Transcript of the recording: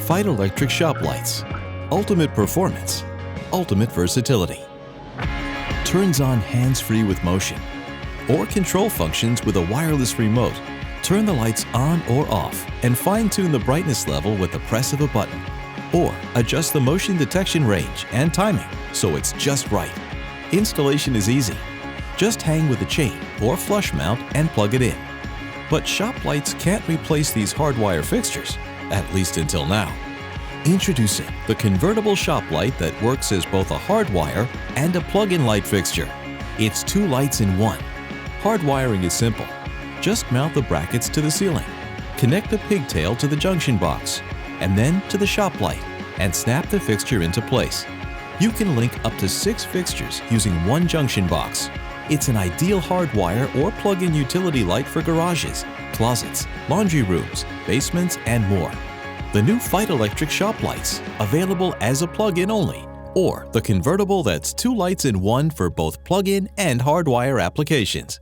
Feit Electric shop lights. Ultimate performance, ultimate versatility. Turns on hands-free with motion, or control functions with a wireless remote. Turn the lights on or off and fine-tune the brightness level with the press of a button. Or adjust the motion detection range and timing so it's just right. Installation is easy. Just hang with a chain or flush mount and plug it in. But shop lights can't replace these hardwire fixtures, at least until now. Introducing the convertible shop light that works as both a hardwire and a plug-in light fixture. It's two lights in one. Hardwiring is simple. Just mount the brackets to the ceiling, connect the pigtail to the junction box, and then to the shop light, and snap the fixture into place. You can link up to 6 fixtures using one junction box. It's an ideal hardwire or plug-in utility light for garages, closets, laundry rooms, basements, and more. The new Feit Electric shop lights, available as a plug-in only, or the convertible that's 2 lights in one for both plug-in and hardwire applications.